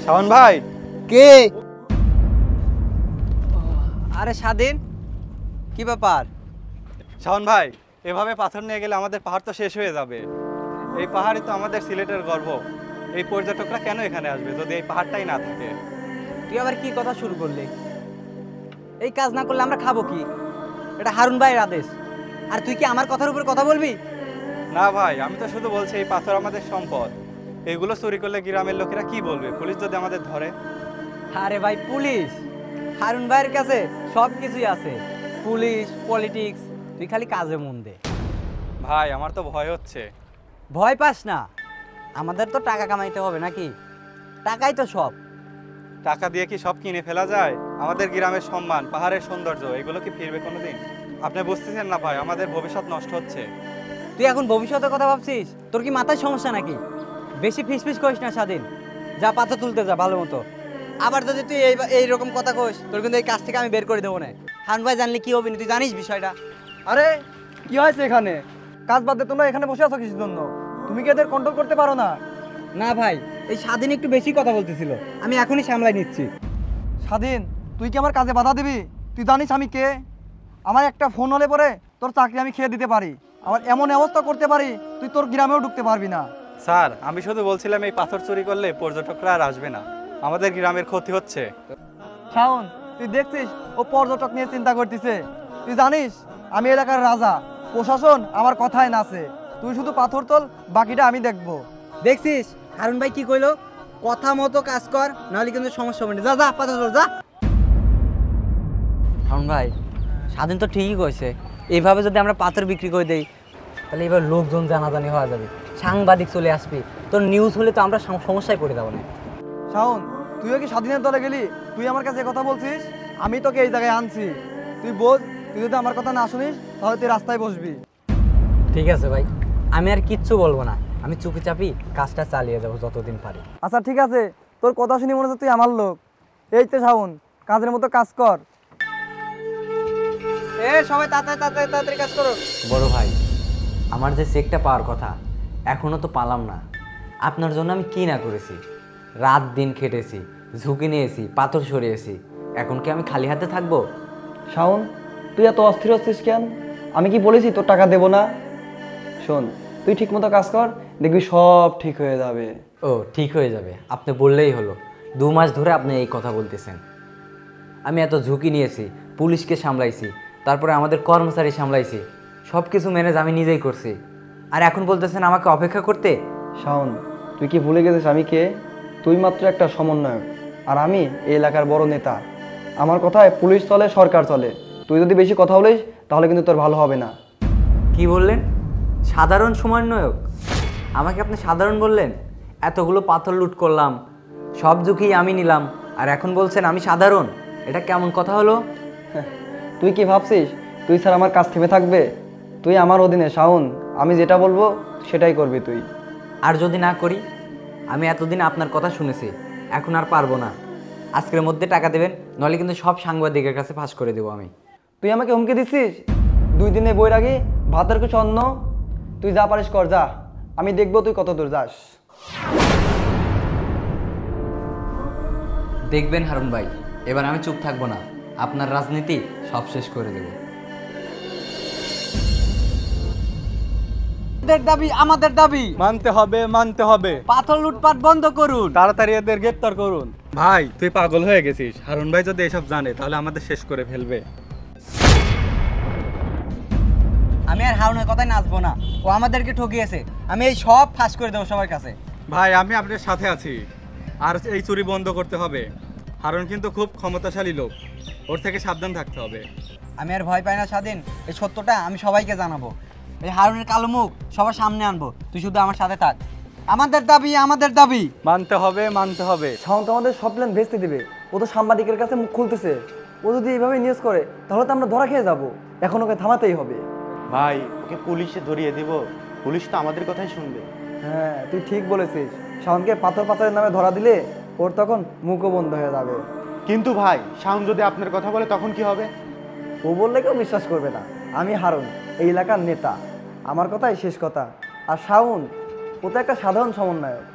শাওন ভাই। কে? আরে স্বাধীন, কি ব্যাপার? শাওন ভাই, এভাবে পাথর নিয়ে গেলে আমাদের পাহাড় তো শেষ হয়ে যাবে। এই পাহাড়ই তো আমাদের সিলেটের গর্ব। এই পর্যটকরা কেন এখানে আসবে যদি এই পাহাড়টাই না থাকে? তুই আবার কি কথা শুরু করলি? এই কাজ না করলে আমরা খাবো কি? এটা হারুন ভাইয়ের আদেশ। আর তুই কি আমার কথার উপর কথা বলবি? না ভাই, আমি তো শুধু বলছি এই পাথর আমাদের সম্পদ। এগুলো চুরি করলে গ্রামের লোকেরা কি বলবে পুলিশ যদি আমাদের ধরে? আরে ভাই, পুলিশ? হারুন ভাইয়ের কাছে সব কিছুই আছে, পুলিশ, পলিটিক্স। তুই খালি কাজে মন দে। ভাই আমার তো ভয় হচ্ছে। ভয় পাস না, আমাদের তো টাকা কামাইতে হবে নাকি? টাকাই তো সব। টাকা দিয়ে কি সব কিনে ফেলা যায়? আমাদের গ্রামের সম্মান, পাহাড়ের সৌন্দর্য, এগুলো কি ফিরবে কোনোদিন? আপনি বুঝতেছেন না ভাই, আমাদের ভবিষ্যৎ নষ্ট হচ্ছে। তুই এখন ভবিষ্যতের কথা ভাবছিস? তোর কি মাথায় সমস্যা নাকি? বেশি ফিসফিস করিস না স্বাধীন, যা পাথর তুলতে যা ভালো মতো। আবার যদি তুই এইরকম কথা কইস, তোর কিন্তু এই কাজ থেকে আমি বের করে দেবো না। হারুন ভাই জানলে কি হবে না, তুই জানিস বিষয়টা? আরে কি হয়েছে এখানে? কাজ বাদ দিয়ে তোমরা এখানে বসে আছো কিসের জন্য? তুমি কি এদের কন্ট্রোল করতে পারো না? না ভাই, এই স্বাধীন একটু বেশি কথা বলতেছিল, আমি এখনই সামলাই নিচ্ছি। স্বাধীন, তুই কি আমার কাজে বাধা দিবি? তুই জানিস আমি কে? আমার একটা ফোন হলে পরে তোর চাকরি আমি খেয়ে দিতে পারি। আমার এমন ব্যবস্থা করতে পারি তুই তোর গ্রামেও ঢুকতে পারবি না। স্যার, আমি শুধু বলছিলাম এই পাথর চুরি করলে পর্যটকরা আর আসবে না, আমাদের গ্রামের ক্ষতি হচ্ছে। শাওন, তুই দেখছিস ও পর্যটক নিয়ে চিন্তা করতেছে। তুই জানিস আমি এলাকার রাজা, প্রশাসন আমার কথায় নাচে। তুই শুধু পাথর তোল, বাকিটা আমি দেখবো। দেখছিস হারুন ভাই কি কইলো? কথা মতো কাজ কর, নাহলে কিন্তু সমস্যা হবে না। যা যা, পাথর তোল, যা। হারুন ভাই, স্বাধীন তো ঠিকই কইছে। এইভাবে যদি আমরা পাথর বিক্রি করে দেই, তাহলে এবার লোকজন জানাজানি হওয়া যাবে, সাংবাদিক চলে আসবে, তোর নিউজ হলে তো আমরা সমস্যায় পড়ে যাবো না। শাওন, তুইও কি স্বাধীনের দলে গেলি? তুই আমার কাছে কথা বলছিস? আমি তোকে এই জায়গায় আনছি, তুই বোঝ। তুই যদি আমার কথা না শুনিস তাহলে তুই রাস্তায় বসবি। ঠিক আছে ভাই, আমি আর কিচ্ছু বলবো না, আমি চুপিচাপি কাজটা চালিয়ে যাবো যতদিন পারি। আচ্ছা ঠিক আছে, তোর কথা শুনি মনে হচ্ছে তুই আমার লোক। এই তো শাওন, কাজের মতো কাজ কর। সবাই তাড়াতাড়ি কাজ করো। বড় ভাই, আমার যে চেকটা পাওয়ার কথা এখনো তো পালাম না। আপনার জন্য আমি কি না করেছি, রাত দিন খেটেছি, ঝুঁকি নিয়েছি, পাথর সরিয়েছি। এখন কি আমি খালি হাতে থাকবো? শাওন, তুই এত অস্থির হচ্ছিস কেন? আমি কি বলেছি তোর টাকা দেবো না? শোন, তুই ঠিক মতো কাজ কর, দেখবি সব ঠিক হয়ে যাবে। ও ঠিক হয়ে যাবে, আপনি বললেই হলো। 2 মাস ধরে আপনি এই কথা বলতেছেন। আমি এত ঝুঁকি নিয়েছি, পুলিশকে সামলাইছি, তারপরে আমাদের কর্মচারী সামলাইছি, সব কিছু ম্যানেজ আমি নিজেই করছি। আর এখন বলতেছেন আমাকে অপেক্ষা করতে? শাওন, তুই কি ভুলে গেছিস আমি কে? তুই মাত্র একটা সমন্বয়ক, আর আমি এই এলাকার বড় নেতা। আমার কথায় পুলিশ চলে, সরকার চলে। তুই যদি বেশি কথা বলিস তাহলে কিন্তু তোর ভালো হবে না। কি বললেন? সাধারণ সমন্বয়ক? আমাকে আপনি সাধারণ বললেন? এতগুলো পাথর লুট করলাম, সব ঝুঁকি আমি নিলাম, আর এখন বলছেন আমি সাধারণ? এটা কেমন কথা হলো? তুই কি ভাবছিস তুই স্যার আমার কাছ থেমে থাকবে? তুই আমার অধীনে শাওন, আমি যেটা বলবো সেটাই করবি তুই। আর যদি না করি? আমি এতদিন আপনার কথা শুনেছি, এখন আর পারবো না। আজকের মধ্যে টাকা দেবেন, নইলে কিন্তু সব সাংবাদিকের কাছে ফাঁস করে দেবো আমি। তুই আমাকে হুমকি দিচ্ছিস? 2 দিনে বৈরাগী, ভাতের কিছু অন্ন। তুই যা পারিস কর, যা। আমি দেখবো তুই কত দূর যাস। দেখবেন হারুন ভাই, এবার আমি চুপ থাকবো না, আপনার রাজনীতি সব শেষ করে দেব। আমাদের দাবি মানতে হবে, মানতে হবে। পাথর লুটপাট বন্ধ করুন, তাড়াতাড়ি এদের গ্রেপ্তার করুন। ভাই তুই পাগল হয়ে গেছিস, হারুন ভাই যদি এসব জানে তাহলে আমাদের শেষ করে ফেলবে। আমি আর হারুনের কথায় নাচবো না, ও আমাদেরকে ঠকিয়েছে। আমি এই সব ফাঁস করে দেবো সবার কাছে। ভাই আমি আপনার সাথে আছি, আর এই চুরি বন্ধ করতে হবে। হারুন কিন্তু খুব ক্ষমতাশালী লোক, ওর থেকে সাবধান থাকতে হবে। আমি আর ভয় পাই না স্বাধীন, এই সত্যটা আমি সবাইকে জানাবো। এই হারুনের কালো মুখ সবার সামনে আনবো, তুই শুধু আমার সাথে থাক। আমাদের দাবি, আমাদের দাবি মানতে হবে, মানতে হবে। শাওন তো আমাদের সব প্ল্যান ভেস্তে দিবে। ও তো সাংবাদিকের কাছে মুখ খুলতেছে। ও যদি এইভাবে নিউজ করে তাহলে তো আমরা ধরা খেয়ে যাবো। এখন ওকে থামাতেই হবে। ভাই, ওকে পুলিশে ধরিয়ে দিব, পুলিশ তো আমাদের কথাই শুনবে। হ্যাঁ, তুই ঠিক বলেছিস। শাওনকে পাথর পাথরের নামে ধরা দিলে ওর তখন মুখও বন্ধ হয়ে যাবে। কিন্তু ভাই, শাওন যদি আপনার কথা বলে তখন কি হবে? ও বললে কেউ বিশ্বাস করবে না। আমি হারুন, এই এলাকার নেতা, আমার কথাই শেষ কথা। আর শাওন, ও তো একটা সাধারণ সমন্বয়ক।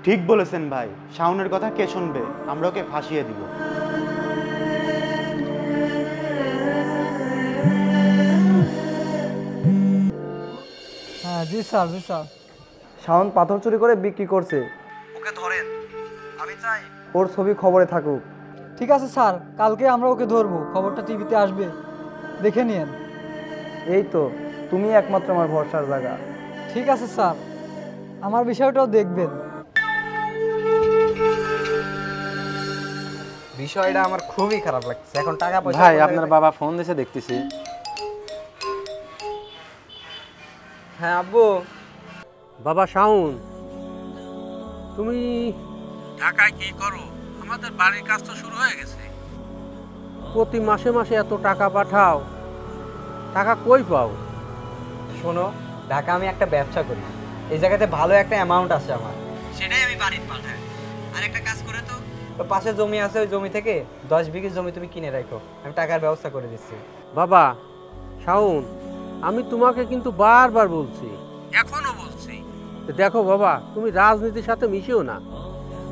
ঠিক বলেছেন ভাই, শাওনের কথা কে শুনবে? আমরা ওকে ফাঁসিয়ে দিব। হ্যাঁ জি স্যার, জি স্যার। শাওন পাথর চুরি করে বিক্রি করছে, ওকে ধরেন। আমি চাই ওর ছবি খবরে থাকুক। ঠিক আছে স্যার, কালকে আমরা ওকে ধরবো, খবরটা টিভিতে আসবে, দেখে নিয়েন। এই তো, তুমি একমাত্র আমার ভরসার জায়গা। ঠিক আছে স্যার, আমার বিষয়টাও দেখবেন। বিষয়টা আমার খুবই খারাপ লাগছে। এখন টাকা পয়সা ভাই আপনার বাবা ফোন দিয়েছে দেখতেছি। হ্যাঁ আব্বু। বাবা শাওন, তুমি ঢাকায় কি করো? আমাদের বাড়ির কাজ তো শুরু হয়ে গেছে। প্রতি মাসে মাসে এত টাকা পাঠাও, টাকা কই পাও? শোনো, ঢাকা আমি একটা ব্যবসা করি, এই জায়গাতে ভালো একটা অ্যামাউন্ট আছে আমার, সেটাই আমি বাড়িতে পাঠাই। আর একটা কাজ করে তো, তো পাশে জমি আছে, ওই জমি থেকে 10 বিঘে জমি তুমি কিনে রাখো, আমি টাকার ব্যবস্থা করে দিচ্ছি। বাবা শাওন, আমি তোমাকে কিন্তু বারবার বলছি, এখনো বলছি, দেখো বাবা, তুমি রাজনীতির সাথে মিশেও না।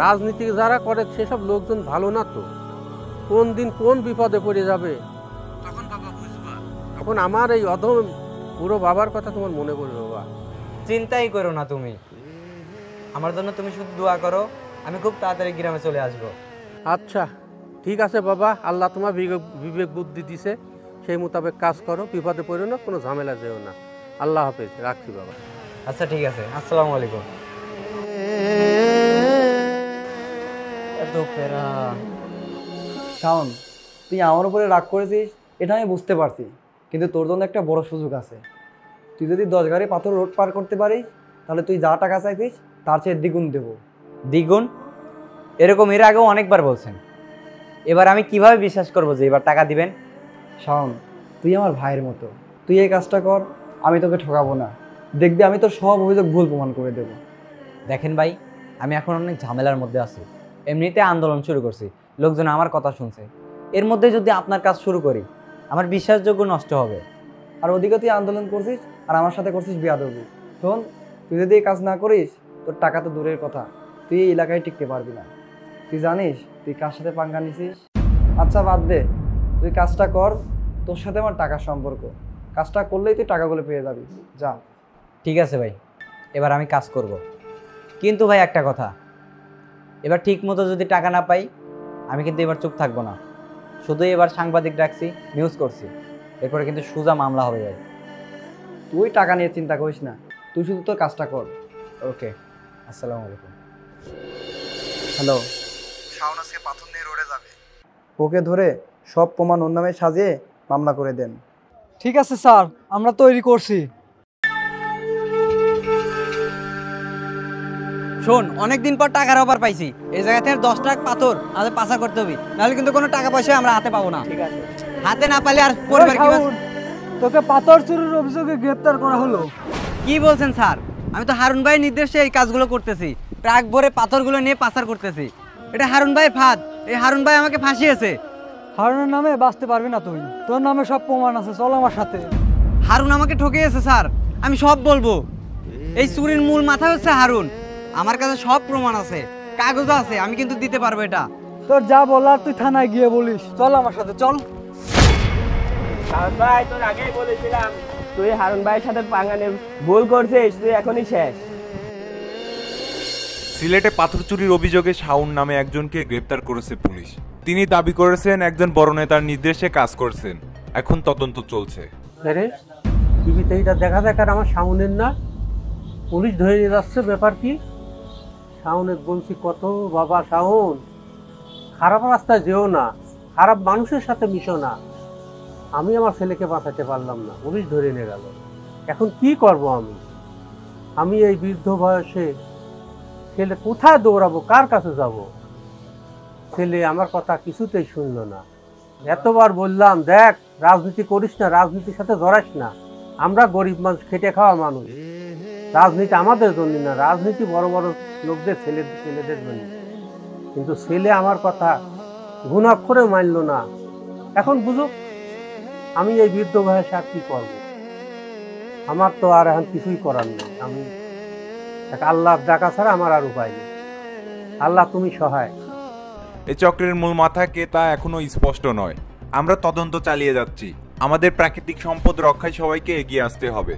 রাজনীতি যারা করে সেসব লোকজন ভালো না তো। কোন দিন কোন বিপদে পড়ে যাবে তখন বাবা বুঝবা। তখন আমার এই অধম পুরো বাবার কথা তোমার মনে পড়বে বাবা। চিন্তাই করো না তুমি, আমার জন্য তুমি শুধু দোয়া করো, আমি খুব তাড়াতাড়ি গ্রামে চলে আসবো। আচ্ছা ঠিক আছে বাবা, আল্লাহ তোমার বিবেক বুদ্ধি দিছে, সেই মোতাবেক কাজ করো, বিপদে পড়ো না, কোনো ঝামেলা যেও না। আল্লাহ হাফেজ, রাখছি বাবা। আচ্ছা ঠিক আছে, আসসালামু আলাইকুম। এত প্যারা। শাওন, তুই আমার উপরে রাগ করেছিস এটা আমি বুঝতে পারছি, কিন্তু তোর জন্য একটা বড় সুযোগ আছে। তুই যদি 10 গাড়ি পাথর রোড পার করতে পারিস, তাহলে তুই যা টাকা চাইছিস তার চেয়ে দ্বিগুণ দেবো। দ্বিগুণ? এরকম এর আগেও অনেকবার বলছেন, এবার আমি কিভাবে বিশ্বাস করবো যে এবার টাকা দিবেন? শাওন, তুই আমার ভাইয়ের মতো, তুই এই কাজটা কর, আমি তোকে ঠকাবো না। দেখবি আমি তোর সব অভিযোগ ভুল প্রমাণ করে দেবো। দেখেন ভাই, আমি এখন অনেক ঝামেলার মধ্যে আছি, এমনিতে আন্দোলন শুরু করছি, লোকজন আমার কথা শুনছে, এর মধ্যে যদি আপনার কাজ শুরু করি আমার বিশ্বাসযোগ্য নষ্ট হবে। আর ওদিকে তুই আন্দোলন করছিস আর আমার সাথে করছিস বেয়াদবি। শোন, তুই যদি এই কাজ না করিস, তোর টাকা তো দূরের কথা, তুই এই এলাকায় টিকতে পারবি না। তুই জানিস তুই কার সাথে পাঙ্গা নিছিস? আচ্ছা বাদ দে, তুই কাজটা কর, তোর সাথে আমার টাকার সম্পর্ক, কাজটা করলেই তুই টাকাগুলো পেয়ে যাবি। যা। ঠিক আছে ভাই, এবার আমি কাজ করব, কিন্তু ভাই একটা কথা, এবার ঠিক মতো যদি টাকা না পাই আমি কিন্তু এবার চুপ থাকবো না, শুধু এবার সাংবাদিক ডাকছি, নিউজ করছি, এরপরে কিন্তু সোজা মামলা হবে ভাই। তুই টাকা নিয়ে চিন্তা করিস না, তুই শুধু তোর কাজটা কর। ওকে, আসসালামু আলাইকুম। হ্যালো, শাওন আজকে পাথর নিয়ে রোডে যাবে, ওকে ধরে সব প্রমাণ ওর নামে সাজিয়ে মামলা করে দেন। ঠিক আছে স্যার, আমরা তৈরি করছি। শোন, অনেকদিন পর টাকার অফার পাইছি, এই জায়গা থেকে 10 ট্রাক পাথর আমাদের পাচার করতে হবে, নাহলে কিন্তু কোনো টাকা পয়সা আমরা হাতে পাবো না। ঠিক আছে, হাতে না পাইলে আর পরিবার কি শাওন, তোকে পাথর চুরির অভিযোগে গ্রেপ্তার করা হলো। কি বলছেন স্যার? আমি তো হারুন ভাইয়ের নির্দেশে এই কাজগুলো করতেছি, ট্রাক ভরে পাথরগুলো নিয়ে পাচার করতেছি, এটা হারুন ভাইয়ের ফাঁদ, এই হারুন ভাই আমাকে ফাঁসিয়েছে। হারুনের নামে বাঁচতে পারবি না তুই, তোর নামে সব প্রমাণ আছে, চল আমার সাথে। হারুন আমাকে ঠকিয়েছে স্যার, আমি সব বলবো, এই চুরির মূল মাথা হচ্ছে হারুন, আমার কাছে সব প্রমাণ আছে, কাগজ আছে, আমি কিন্তু দিতে পারবো এটা। তোর যা বলার তুই থানায় গিয়ে বলিস, চল আমার সাথে চল। ভাই, তোর আগেই বলেছিলাম তুই হারুন ভাইয়ের সাথে পাঙ্গানে ভুল করছিস, তুই এখনই শেষ। সিলেটে পাথর চুরির অভিযোগে শাওন নামে একজনকে গ্রেপ্তার করেছে পুলিশ। তিনি দাবি করেছেন একজন বড় নেতার নির্দেশে কাজ করছেন, এখন তদন্ত চলছে। আরে টিভিতে এটা দেখা দেখার আমার শাওনের না, পুলিশ ধরে নিয়ে যাচ্ছে, ব্যাপার কি? শাওনের বলছি কত বাবা, শাওন খারাপ রাস্তায় যেও না, খারাপ মানুষের সাথে মিশো না। আমি আমার ছেলেকে বাঁচাতে পারলাম না, পুলিশ ধরে নিয়ে গেল, এখন কি করব আমি এই বৃদ্ধ বয়সে ছেলে কোথায় দৌড়াবো, কার কাছে যাব? ছেলে আমার কথা কিছুতেই শুনলো না। এতবার বললাম, দেখ রাজনীতি করিস না, রাজনীতির সাথে জড়াস না, আমরা গরিব মানুষ, খেটে খাওয়া মানুষ, রাজনীতি আমাদের জন্য না, রাজনীতি বড় বড় লোকদের ছেলেদের জন্য। কিন্তু ছেলে আমার কথা গুণাক্ষরে মানলো না। এখন বুঝো আমি এই বৃদ্ধ বয়সে আর কি করবো? আমার তো আর এখন কিছুই করার নেই, আমি আল্লাহর ডাকা ছাড়া আমার আর উপায় নেই। আল্লাহ তুমি সহায়। এই চক্রের মূল মাথা কে তা এখনো স্পষ্ট নয়। আমরা তদন্ত চালিয়ে যাচ্ছি। আমাদের প্রাকৃতিক সম্পদ রক্ষায় সবাইকে এগিয়ে আসতে হবে।